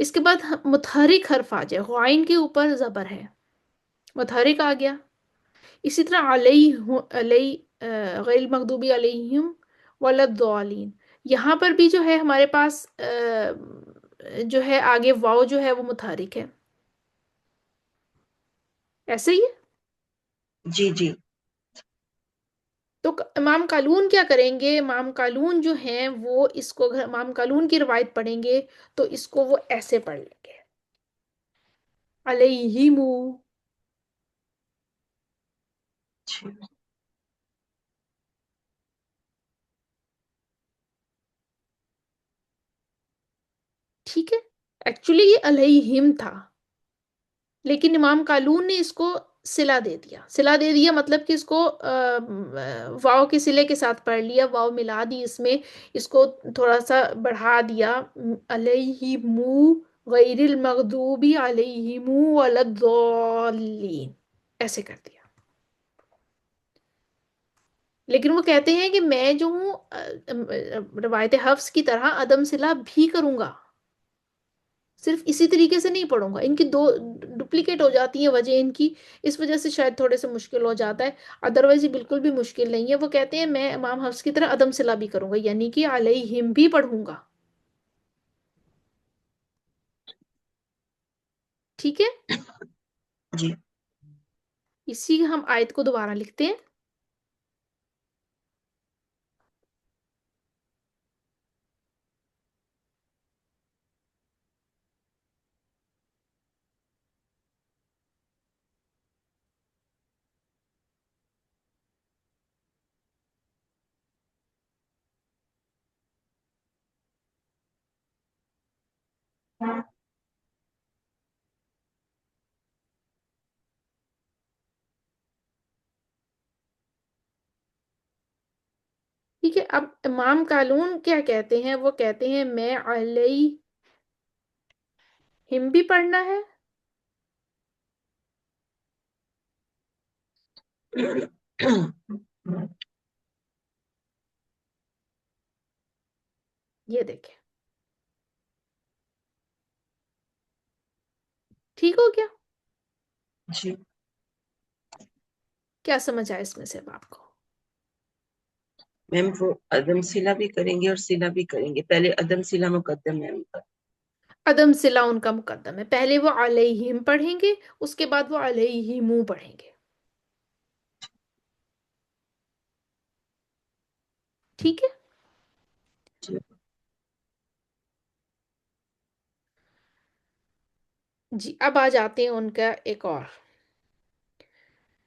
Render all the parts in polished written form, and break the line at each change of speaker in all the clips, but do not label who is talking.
اس کے بعد متحرک حرف آ جائے، غائن کے اوپر زبر ہے، متحرک آ گیا. اسی طرح غیر مغضوبی علیہم ولدالین، یہاں پر بھی جو ہے ہمارے پاس جو ہے آگے واو جو ہے وہ متحرک ہے، ایسے ہی ہے.
جی جی.
تو امام قالون کیا کریں گے؟ امام قالون جو ہیں وہ اس کو، اگر امام قالون کی روایت پڑھیں گے تو اس کو وہ ایسے پڑھ لیں گے، علیہم.
جی
ٹھیک ہے، ایکچولی یہ علیہم تھا، لیکن امام قالون نے اس کو صلہ دے دیا. صلہ دے دیا مطلب کہ اس کو واو کے صلے کے ساتھ پڑھ لیا، واو ملا دی اس میں، اس کو تھوڑا سا بڑھا دیا، علیہم غیر المغضوبی علیہم ولدالین، ایسے کر دیا. لیکن وہ کہتے ہیں کہ میں جو ہوں روایت حفظ کی طرح عدم صلہ بھی کروں گا، صرف اسی طریقے سے نہیں پڑھوں گا. ان کی دو ڈپلیکیٹ ہو جاتی ہیں وجہ ان کی، اس وجہ سے شاید تھوڑے سے مشکل ہو جاتا ہے، ادروائز یہ بالکل بھی مشکل نہیں ہے. وہ کہتے ہیں میں امام حفص کی طرح عدم صلہ بھی کروں گا، یعنی کہ علیہم بھی پڑھوں گا. ٹھیک ہے،
جی.
اسی ہم آیت کو دوبارہ لکھتے ہیں. ٹھیک ہے، اب امام قالون کیا کہتے ہیں؟ وہ کہتے ہیں میں علیہم بھی پڑھنا ہے، یہ دیکھیں. ٹھیک ہو گیا؟
جی
کیا سمجھ آیا اس میں سے اب آپ کو؟
میم وہ عدم صلہ بھی کریں گے اور صلہ بھی کریں گے، پہلے عدم صلہ مقدم ہے ان کا.
عدم صلہ ان کا مقدم ہے، پہلے وہ علیہم پڑھیں گے، اس کے بعد وہ علیہم پڑھیں گے. ٹھیک ہے.
جی
جی اب آ جاتے ہیں ان کا ایک اور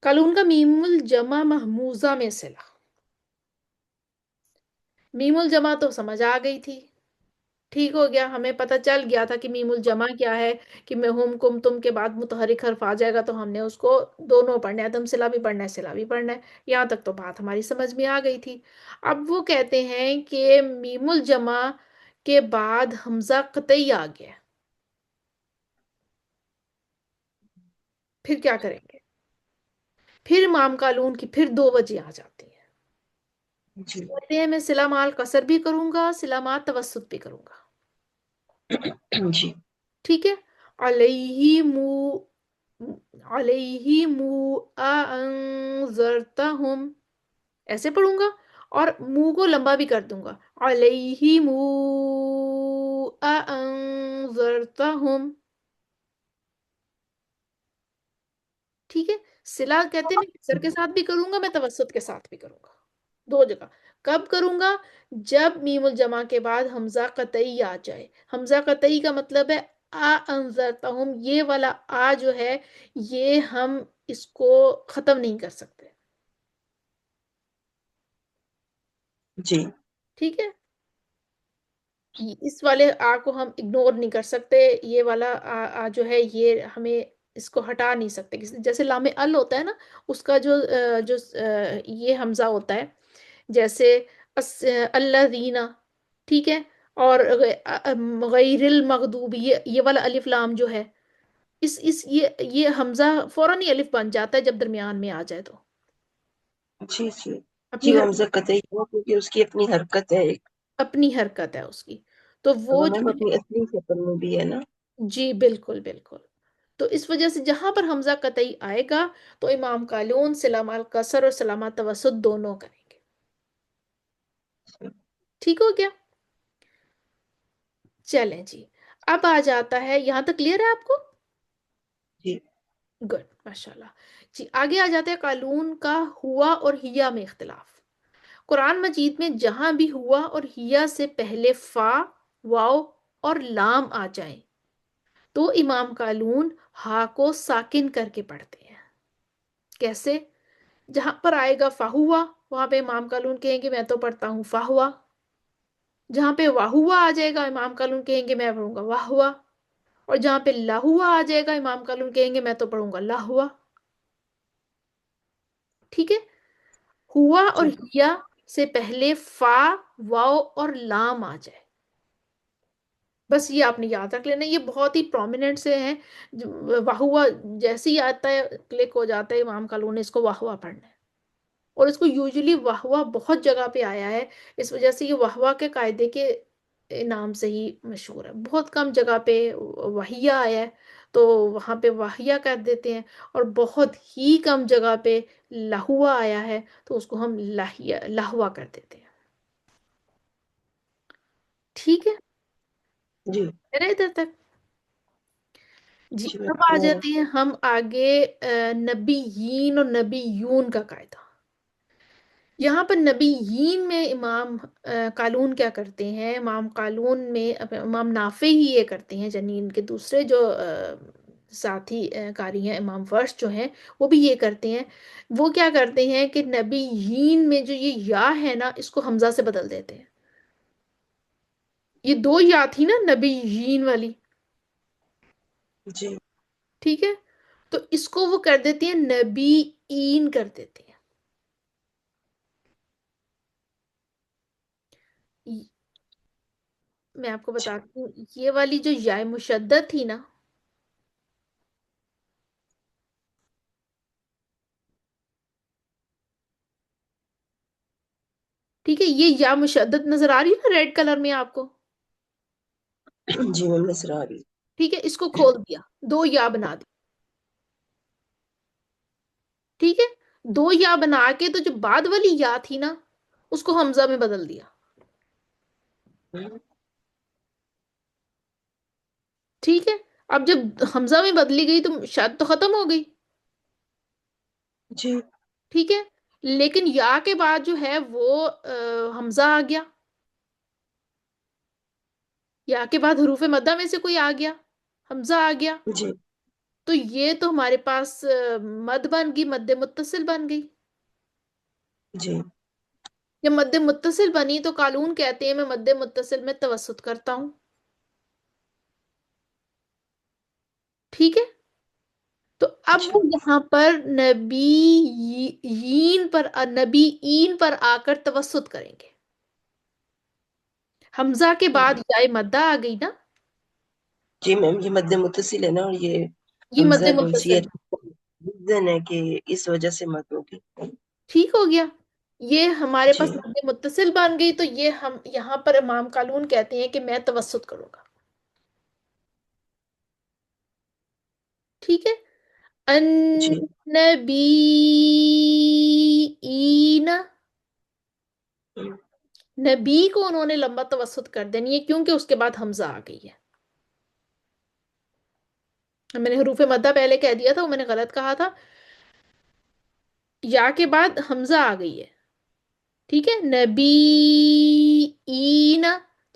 قالون کا میم الجمع محموزہ میں صلہ. میم الجمع تو سمجھ آ گئی تھی، ٹھیک ہو گیا، ہمیں پتہ چل گیا تھا کہ میم الجمع کیا ہے، کہ میں ہم کم تم کے بعد متحرک حرف آ جائے گا تو ہم نے اس کو دونوں پڑھنا ہے، عدم صلہ بھی پڑھنا ہے، صلہ بھی پڑھنا ہے. یہاں تک تو بات ہماری سمجھ میں آ گئی تھی. اب وہ کہتے ہیں کہ میم الجمع کے بعد حمزہ قطعی آ گیا، پھر کیا کریں گے؟ پھر امام قالون کی پھر دو وجہ آ جاتی ہیں.
جی
کہتے ہیں میں صلہ مال قصر بھی کروں گا، صلہ مال توسط بھی کروں گا.
جی
ٹھیک ہے، علیہم علیہم انذرتہم، ایسے پڑھوں گا، اور منہ کو لمبا بھی کر دوں گا، علیہم انذرتہم. ٹھیک ہے، صلہ کہتے ہیں میں کسر کے ساتھ بھی کروں گا، میں توسط کے ساتھ بھی کروں گا، دو جگہ. کب کروں گا؟ جب میم الجمع کے بعد حمزہ قطعی آ جائے. حمزہ قطعی کا مطلب ہے انذرتہم، یہ والا جو ہے یہ ہم اس کو ختم نہیں کر سکتے.
جی
ٹھیک ہے، اس والے کو ہم اگنور نہیں کر سکتے، یہ والا جو ہے یہ ہمیں اس کو ہٹا نہیں سکتے. جیسے لام ال ہوتا ہے نا، اس کا جو یہ حمزہ ہوتا ہے، جیسے الذین، ٹھیک ہے، اور غیر المغضوب، یہ والا الف لام جو ہے، یہ حمزہ فوراً ہی الف بن جاتا ہے جب درمیان میں آ جائے تو
جی جی. جی
اپنی
وہ حمزہ قطعی ہوا کیونکہ اس کی اپنی حرکت ہے ایک،
اپنی حرکت ہے اس کی. تو
وہ
وہ
میم
جو
اپنی اصلی شکل میں بھی ہے نا.
جی بالکل بالکل. تو اس وجہ سے جہاں پر حمزہ قطعی آئے گا تو امام قالون سلام القصر اور سلامہ توسط دونوں کریں گے. ٹھیک ہو گیا. چلیں جی. اب آ جاتا ہے یہاں تک کلیئر ہے آپ کو؟
جی
گڈ ماشاء اللہ. جی آگے آ جاتے ہیں قالون کا ہوا اور ہیا میں اختلاف. قرآن مجید میں جہاں بھی ہوا اور ہیا سے پہلے فا، واو اور لام آ جائیں تو امام قالون ہا کو ساکن کر کے پڑھتے ہیں. کیسے؟ جہاں پر آئے گا فا ہوا وہاں پہ امام قالون کہیں گے میں تو پڑھتا ہوں فا ہوا. جہاں پہ واہ ہوا آ جائے گا امام قالون کہیں گے میں پڑھوں گا واہ ہوا. اور جہاں پہ لا ہوا آ جائے گا امام قالون کہیں گے میں تو پڑھوں گا لا ہوا. ٹھیک ہے. ہوا اور
جی
ہیا سے پہلے فا، واو اور لام آ جائے. بس یہ آپ نے یاد رکھ لینا، یہ بہت ہی پرومیننٹ سے ہیں. واہ ہوا جیسے ہی آتا ہے کلک ہو جاتا ہے امام قالون نے اس کو واہ ہوا پڑھنا ہے. اور اس کو یوزلی واہ ہوا بہت جگہ پہ آیا ہے، اس وجہ سے یہ واہ ہوا کے قاعدے کے نام سے ہی مشہور ہے. بہت کم جگہ پہ وحیہ آیا ہے تو وہاں پہ واہیہ کر دیتے ہیں، اور بہت ہی کم جگہ پہ لہوا آیا ہے تو اس کو ہم لہوا کر دیتے ہیں. ٹھیک ہے.
جی
میرا ادھر تک. جی
جی
اب آ
میم.
جاتے ہیں ہم آگے نبیین اور نبیون کا قاعدہ. یہاں پر نبیین میں امام قالون کیا کرتے ہیں؟ امام قالون میں امام نافع ہی یہ کرتے ہیں، یعنی ان کے دوسرے جو ساتھی قاری ہیں امام ورش جو ہیں وہ بھی یہ کرتے ہیں. وہ کیا کرتے ہیں کہ نبیین میں جو یہ یا ہے نا اس کو حمزہ سے بدل دیتے ہیں. یہ دو یا تھی نا نبیین والی،
جی
ٹھیک ہے، تو اس کو وہ کر دیتی ہیں نبیین کر دیتے ہیں. میں آپ کو بتاتی ہوں یہ والی جو یا مشدد تھی نا، ٹھیک ہے، یہ یا مشدد نظر آ رہی ہے نا ریڈ کلر میں آپ کو؟
جی میم نظر آ رہی.
ٹھیک ہے، اس کو کھول دیا، دو یا بنا دی. ٹھیک ہے، دو یا بنا کے تو جو بعد والی یا تھی نا اس کو حمزہ میں بدل دیا. ٹھیک ہے. اب جب حمزہ میں بدلی گئی تو شاید تو ختم ہو گئی.
جی
ٹھیک ہے، لیکن یا کے بعد جو ہے وہ حمزہ آ گیا. یا کے بعد حروف مدہ میں سے کوئی آ گیا، حمزہ آ گیا.
جی
تو یہ تو ہمارے پاس مد بن گئی، مد متصل بن گئی.
جی
جب مد متصل بنی تو قالون کہتے ہیں میں مد متصل میں توسط کرتا ہوں. ٹھیک ہے. تو اب
جی
وہ یہاں پر نبیین پر آ کر توسط کریں گے. حمزہ کے بعد یا مدہ آ گئی نا،
جی میم یہ مد متصل ہے نا، اور یہ
یہ مد
حمزہ جو
متصل.
یہ ریزن ہے کہ اس وجہ سے مت ہوگی.
ٹھیک ہو گیا. یہ ہمارے
جی
پاس مد متصل بن گئی تو یہ ہم یہاں پر امام قالون کہتے ہیں کہ میں توسط کروں گا. ٹھیک ہے.
جی
النبیین، نبی کو انہوں نے لمبا توسط کر دینی ہے کیونکہ اس کے بعد حمزہ آ گئی ہے. میں نے حروف مدہ پہلے کہہ دیا تھا، وہ میں نے غلط کہا تھا. یا کے بعد حمزہ آ گئی ہے. ٹھیک ہے. نبی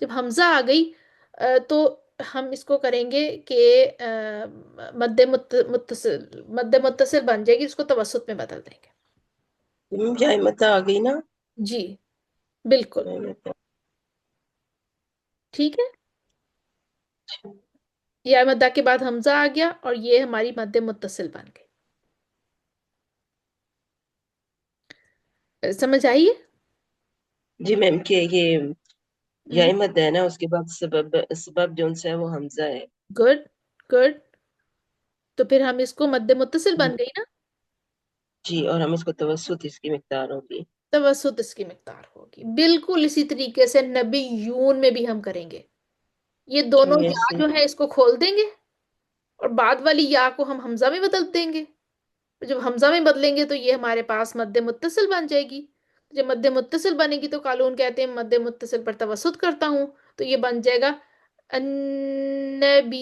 جب حمزہ آ گئی تو ہم اس کو کریں گے کہ مد متصل بن جائے گی، اس کو توسط میں بدل دیں گے.
کیا مت آ گئی نا.
جی بالکل. ٹھیک ہے. یا مدہ کے بعد حمزہ آ گیا اور یہ ہماری مد متصل بن گئی. سمجھ آئیے؟
جی میم کہ یہ یا
ہوں.
مد ہے نا، اس کے بعد سبب جو ان سے ہے وہ حمزہ ہے.
Good good. تو پھر ہم اس کو مد متصل بن گئی نا،
جی اور ہم اس کو توسط اس کی مقدار ہوگی.
توسط اس کی مقدار ہوگی. بالکل اسی طریقے سے نبی یون میں بھی ہم کریں گے. یہ دونوں
جی
یا
ایسے.
جو ہے اس کو کھول دیں گے، اور بعد والی یا کو ہم حمزہ میں بدل دیں گے. جب حمزہ میں بدلیں گے تو یہ ہمارے پاس مد متصل بن جائے گی. جب مد متصل بنے گی تو قالون کہتے ہیں مد متصل پر توسط کرتا ہوں، تو یہ بن جائے گا النبیون.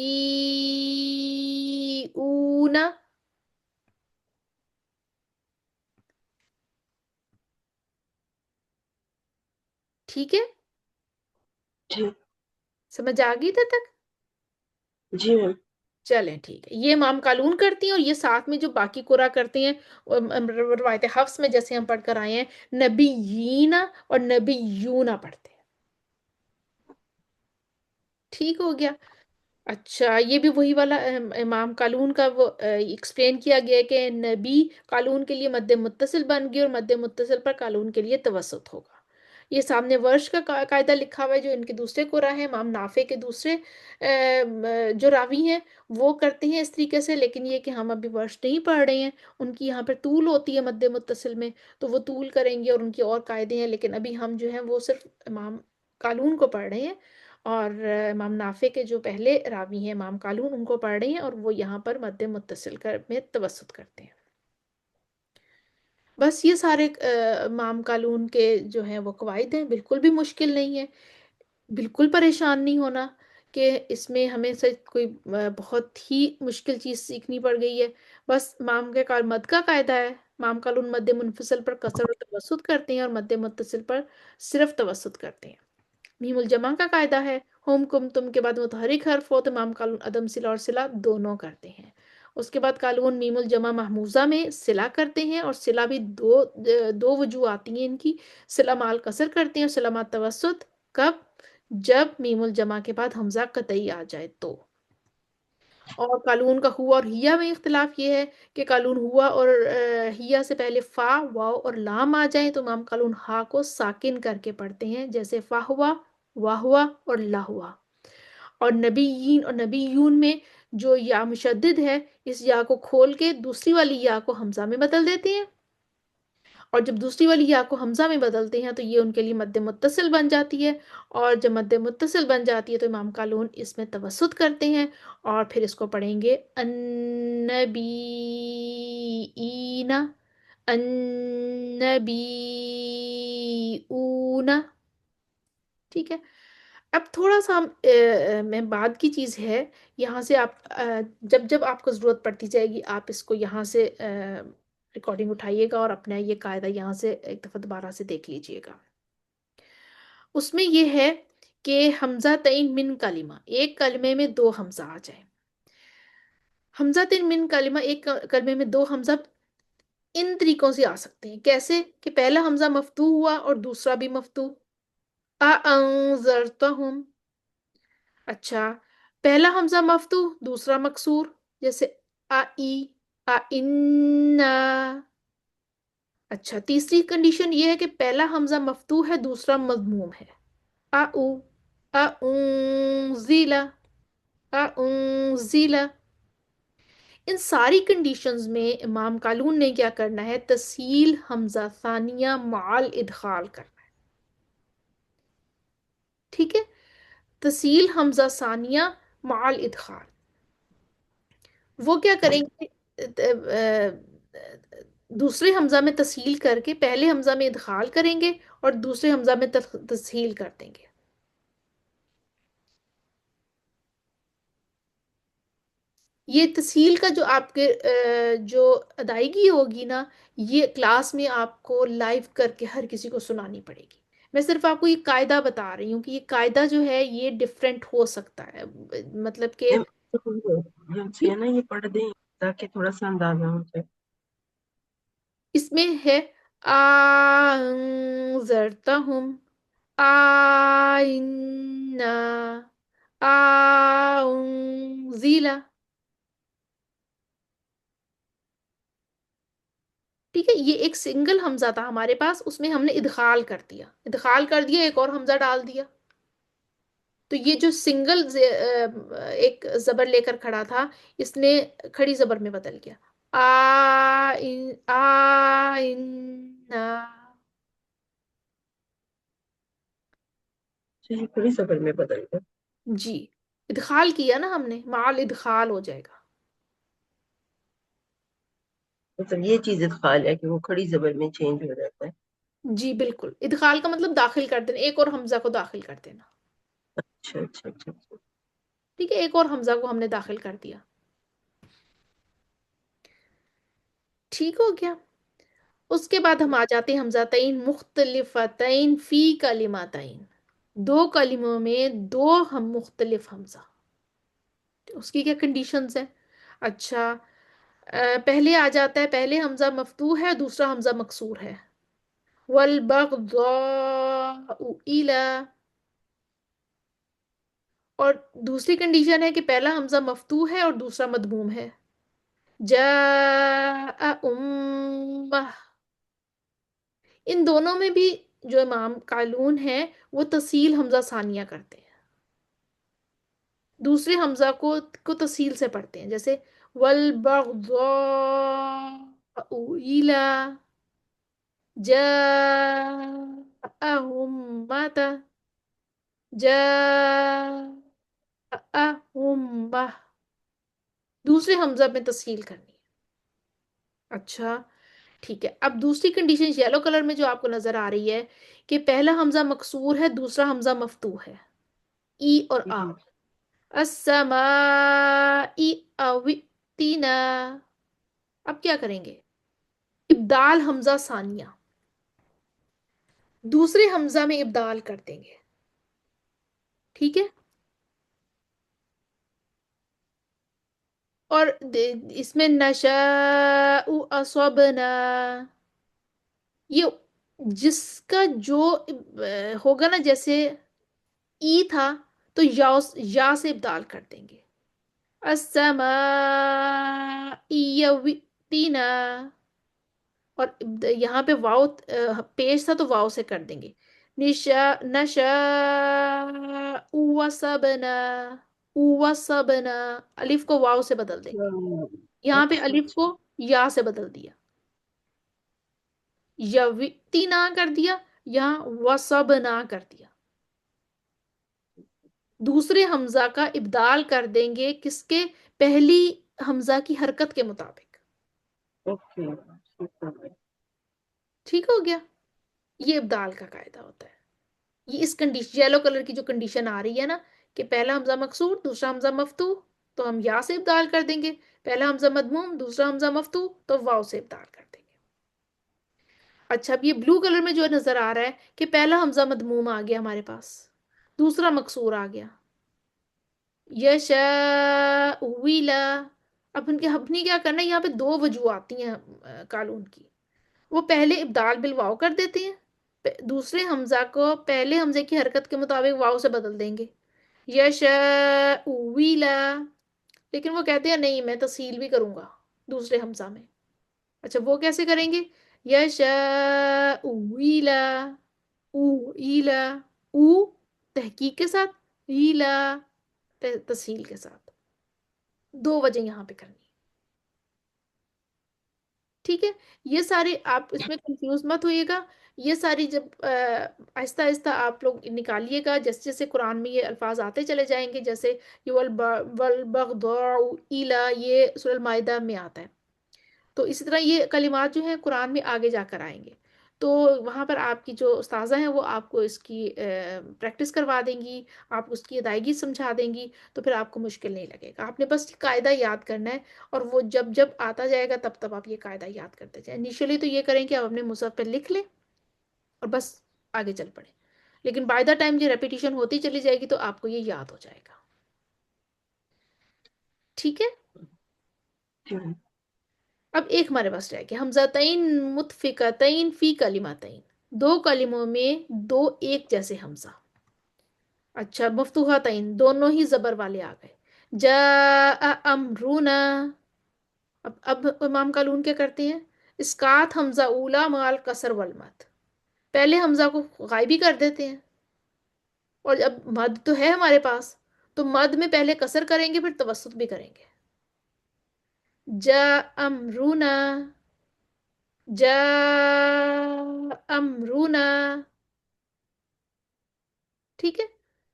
ٹھیک ہے،
جی.
سمجھ آ گئی تب تک؟
جی میم.
چلیں ٹھیک ہے، یہ امام قالون کرتی ہیں، اور یہ ساتھ میں جو باقی قرا کرتے ہیں روایت حفص میں جیسے ہم پڑھ کر آئے ہیں، نبیینا اور نبیونا پڑھتے ہیں. ٹھیک ہو گیا. اچھا، یہ بھی وہی والا امام قالون کا وہ ایکسپلین کیا گیا ہے کہ نبی قالون کے لیے مد متصل بن گئی، اور مد متصل پر قالون کے لیے توسط ہوگا. یہ سامنے ورش کا قاعدہ لکھا ہوا ہے جو ان کے دوسرے قرآن ہیں، امام نافع کے دوسرے جو راوی ہیں وہ کرتے ہیں اس طریقے سے. لیکن یہ کہ ہم ابھی ورش نہیں پڑھ رہے ہیں، ان کی یہاں پہ طول ہوتی ہے مد متصل میں، تو وہ طول کریں گے اور ان کی اور قاعدے ہیں. لیکن ابھی ہم جو ہیں وہ صرف امام قالون کو پڑھ رہے ہیں، اور امام نافع کے جو پہلے راوی ہیں امام قالون ان کو پڑھ رہے ہیں، اور وہ یہاں پر مد متصل میں توسط کرتے ہیں. بس یہ سارے امام قالون کے جو ہیں وہ قواعد ہیں، بالکل بھی مشکل نہیں ہے. بالکل پریشان نہیں ہونا کہ اس میں ہمیں سے کوئی بہت ہی مشکل چیز سیکھنی پڑ گئی ہے. بس امام کے مد کا قاعدہ ہے، امام قالون مد منفصل پر قصر و توسط کرتے ہیں، اور مد متصل پر صرف توسط کرتے ہیں. میم الجمع کا قاعدہ ہے، ہوم کم تم کے بعد متحرک حرف ہو تو امام قالون عدم صلہ اور صلہ دونوں کرتے ہیں. اس کے بعد قالون میم الجمع محموزہ میں صلہ کرتے ہیں، اور صلہ بھی دو وجوہ آتی ہیں ان کی. صلہ مال قصر کرتے ہیں، اور صلہ مال توسط کب؟ جب میم الجمع کے بعد حمزہ قطعی آ جائے تو. اور قالون کا ہوا اور ہیا میں اختلاف یہ ہے کہ قالون ہوا اور ہیا سے پہلے فا واو اور لام آ جائیں تو امام قالون ہا کو ساکن کر کے پڑھتے ہیں، جیسے فا ہوا، وا ہوا اور لا ہوا. اور نبیین اور نبیون میں جو یا مشدد ہے، اس یا کو کھول کے دوسری والی یا کو حمزہ میں بدل دیتے ہیں، اور جب دوسری والی یا کو حمزہ میں بدلتے ہیں تو یہ ان کے لیے مد متصل بن جاتی ہے. اور جب مد متصل بن جاتی ہے تو امام قالون اس میں توسط کرتے ہیں، اور پھر اس کو پڑھیں گے النبیین، النبیون. ٹھیک ہے. اب تھوڑا سا میں بعد کی چیز ہے، یہاں سے آپ جب جب آپ کو ضرورت پڑتی جائے گی آپ اس کو یہاں سے ریکارڈنگ اٹھائیے گا، اور اپنا یہ قاعدہ یہاں سے ایک دفعہ دوبارہ سے دیکھ لیجئے گا. اس میں یہ ہے کہ حمزہ تین من کلمہ، ایک کلمے میں دو حمزہ آ جائیں. حمزہ تین من کلمہ، ایک کلمے میں دو حمزہ ان طریقوں سے آ سکتے ہیں. کیسے؟ کہ پہلا حمزہ مفتوح ہوا اور دوسرا بھی مفتوح. اَأَنذَرْتَهُمْ. اچھا، پہلا حمزہ مفتوح دوسرا مکسور، جیسے آئی، آئنا. اچھا، تیسری کنڈیشن یہ ہے کہ پہلا حمزہ مفتوح ہے دوسرا مضموم ہے، آؤ، اَأُنزِلَ، اَأُنزِلَ. ان ساری کنڈیشنز میں امام قالون نے کیا کرنا ہے؟ تسہیل حمزہ ثانیہ معال ادخال کرنا ہے. ٹھیک ہے، تسہیل حمزہ ثانیہ معال ادخال. وہ کیا کریں گے؟ دوسرے حمزہ میں تسہیل کر کے پہلے حمزہ میں ادخال کریں گے، اور دوسرے حمزہ میں تسہیل کر دیں گے. یہ تسہیل کا جو آپ کے جو ادائیگی ہوگی نا، یہ کلاس میں آپ کو لائیو کر کے ہر کسی کو سنانی پڑے گی. میں صرف آپ کو یہ قاعدہ بتا رہی ہوں کہ یہ قاعدہ جو ہے یہ ڈفرینٹ ہو سکتا ہے، مطلب کہ
میم ہم سے نا یہ پڑھ دیں تاکہ تھوڑا سا اندازہ ہو جائے.
اس میں ہے انذرتہم، آئنا، انزیلا. ٹھیک ہے، یہ ایک سنگل حمزہ تھا ہمارے پاس، اس میں ہم نے ادخال کر دیا، ادخال کر دیا، ایک اور حمزہ ڈال دیا. تو یہ جو سنگل ایک زبر لے کر کھڑا تھا، اس نے کھڑی زبر میں بدل گیا، آئنا.
صحیح، پوری سفر میں بدل گیا.
جی. ادخال کیا نا ہم نے، مال ادخال ہو جائے گا.
مطلب یہ چیز ادخال ہے کہ وہ کھڑی زبر میں چینج ہو جاتا ہے.
جی بالکل، ادخال کا مطلب داخل کر دینا، ایک اور حمزہ کو داخل کر دینا.
اچھا اچھا اچھا اچھا.
ٹھیک ہے، ایک اور حمزہ کو ہم نے داخل کر دیا. ٹھیک ہو گیا. اس کے بعد ہم آ جاتے ہیں حمزتین مختلفتین فی کلماتین. دو کلموں میں دو ہم مختلف حمزہ. اس کی کیا کنڈیشنز ہیں؟ اچھا، پہلے آ جاتا ہے، پہلے حمزہ مفتوح ہے، دوسرا حمزہ مکسور ہے. والبغضاء الی. اور دوسری کنڈیشن ہے کہ پہلا حمزہ مفتوح ہے اور دوسرا مدموم ہے. جاء امہ. ان دونوں میں بھی جو امام قالون ہیں وہ تصیل حمزہ ثانیہ کرتے ہیں، دوسرے حمزہ کو تصیل سے پڑھتے ہیں، جیسے والبغضاء الی جاءہم مات جاءہم. دوسرے حمزہ میں تصحیل کرنی ہے. اچھا ٹھیک ہے. اب دوسری کنڈیشن یلو کلر میں جو آپ کو نظر آ رہی ہے کہ پہلا حمزہ مکسور ہے، دوسرا حمزہ مفتوح ہے، ای اور آ.
جی.
السماء اوتینا. اب کیا کریں گے؟ ابدال حمزہ ثانیہ، دوسرے حمزہ میں ابدال کر دیں گے. ٹھیک ہے. اور اس میں نشاء اصبنا، یہ جس کا جو ہوگا نا، جیسے ای تھا تو یا سے ابدال کر دیں گے. السماء یوتینا. اور یہاں پہ واؤ پیش تھا تو واؤ سے کر دیں گے. نشاء وصبنا. وصبنا، الف کو واؤ سے بدل دیں گے. یہاں پہ
اچھا
الف
اچھا.
کو یا سے بدل دیا، یوتینا کر دیا، یہاں وصبنا کر دیا. دوسرے حمزہ کا ابدال کر دیں گے کس کے؟ پہلی حمزہ کی حرکت کے مطابق.
اوکے. ٹھیک ہو گیا.
ٹھیک ہو گیا. یہ ابدال کا قاعدہ ہوتا ہے. یہ اس کنڈیشن یلو کلر کی جو کنڈیشن آ رہی ہے نا کہ پہلا حمزہ مکسور دوسرا حمزہ مفتوح تو ہم یا سے ابدال کر دیں گے، پہلا حمزہ مدموم دوسرا حمزہ مفتوح تو واو سے ابدال کر دیں گے. اچھا، اب یہ بلو کلر میں جو نظر آ رہا ہے کہ پہلا حمزہ مدموم آ گیا ہمارے پاس، دوسرا مکسور آ گیا. یشاء ویلا. اب ان کے اپنی کیا کرنا ہے، یہاں پہ دو وجوہ آتی ہیں قالون کی. وہ پہلے ابدال بالواو کر دیتے ہیں، دوسرے حمزہ کو پہلے حمزے کی حرکت کے مطابق واو سے بدل دیں گے. یشاء ویلا. لیکن وہ کہتے ہیں نہیں، میں تصحیل بھی کروں گا دوسرے حمزہ میں. اچھا وہ کیسے کریں گے؟ یشاء ویلا. او ایلا، او تحقیق کے ساتھ، ایلا تسہیل کے ساتھ. دو وجہ یہاں پہ کرنی. ٹھیک ہے. یہ سارے آپ اس میں کنفیوز مت ہوئیے گا. یہ ساری جب آہستہ آہستہ آپ لوگ نکالیے گا، جیسے جیسے قرآن میں یہ الفاظ آتے چلے جائیں گے، جیسے یہ والبغضاء الی، یہ سورہ المائدہ میں آتا ہے. تو اسی طرح یہ کلمات جو ہیں قرآن میں آگے جا کر آئیں گے. تو وہاں پر آپ کی جو استاذہ ہیں وہ آپ کو اس کی پریکٹس کروا دیں گی، آپ اس کی ادائیگی سمجھا دیں گی. تو پھر آپ کو مشکل نہیں لگے گا. آپ نے بس قاعدہ یاد کرنا ہے، اور وہ جب جب آتا جائے گا تب تب آپ یہ قاعدہ یاد کرتے جائیں. انیشلی تو یہ کریں کہ آپ اپنے مصحف پہ لکھ لیں اور بس آگے چل پڑیں. لیکن بائی دا ٹائم یہ ریپیٹیشن ہوتی چلی جائے گی تو آپ کو یہ یاد ہو جائے گا. ٹھیک ہے.
جی.
اب ایک ہمارے پاس رہ گیا حمزتین متفقتین فی کلماتین. دو کلموں میں دو ایک جیسے حمزہ. اچھا، مفتوحتین دونوں ہی زبر والے آ گئے. جاء امرنا. اب امام قالون کیا کرتے ہیں؟ اسکات حمزہ اولا مال کسر والمد. پہلے حمزہ کو غائبی کر دیتے ہیں، اور اب مد تو ہے ہمارے پاس تو مد میں پہلے کسر کریں گے پھر توسط بھی کریں گے. جاء امرنا. جاء امرنا. ٹھیک ہے.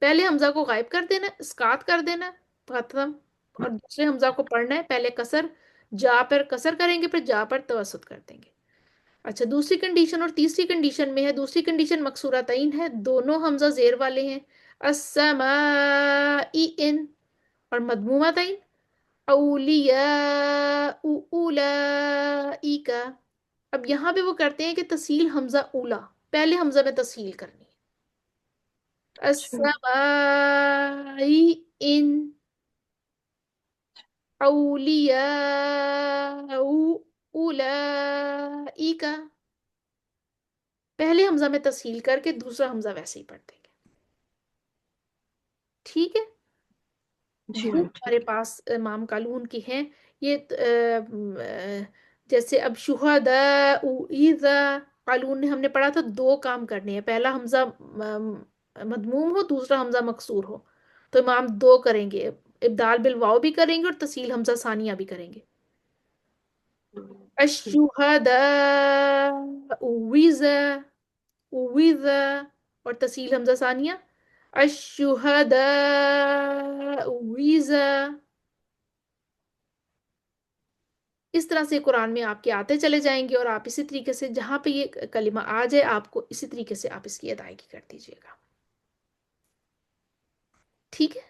پہلے حمزہ کو غائب کر دینا ہے، اسقاط کر دینا ہے ختم، اور دوسرے حمزہ کو پڑھنا ہے، پہلے کسر، جا پر کسر کریں گے، پھر جا پر توسط کر دیں گے۔ اچھا دوسری کنڈیشن اور تیسری کنڈیشن میں ہے، دوسری کنڈیشن مکسورتین ہے، دونوں حمزہ زیر والے ہیں، السمائی ان، اور مدمومتین، اولیاء اولائکا۔ اب یہاں پہ وہ کرتے ہیں کہ تسہیل حمزہ اولا، پہلے حمزہ میں تسہیل کرنی ہے،
اچھا
السمائی ان، اولیاء اولائکا، پہلے حمزہ میں تسہیل کر کے دوسرا حمزہ ویسے ہی پڑھ دیں گے، ٹھیک ہے؟
جی
وہ
میم
ہمارے
ٹھیک ہے۔
پاس امام قالون کی ہیں یہ جیسے اب شہداء اذا، قالون نے ہم نے پڑھا تھا دو کام کرنے ہیں، پہلا حمزہ مدموم ہو، دوسرا حمزہ مکسور ہو، تو امام دو کریں گے، ابدال بالواو بھی کریں گے اور تسہیل حمزہ ثانیہ بھی کریں گے،
ٹھیک
الشہداء وذا، وذا، اور تسہیل حمزہ ثانیہ، الشہداء وذا۔ اس طرح سے قرآن میں آپ کے آتے چلے جائیں گے، اور آپ اسی طریقے سے جہاں پہ یہ کلمہ آ جائے آپ کو اسی طریقے سے آپ اس کی ادائیگی کر دیجیے گا، ٹھیک ہے؟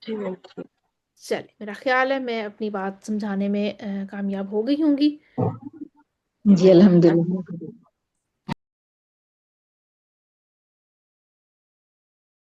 جی میم ٹھیک۔
چلے، میرا خیال ہے میں اپنی بات سمجھانے میں کامیاب ہو گئی ہوں گی۔
جی الحمد للہ۔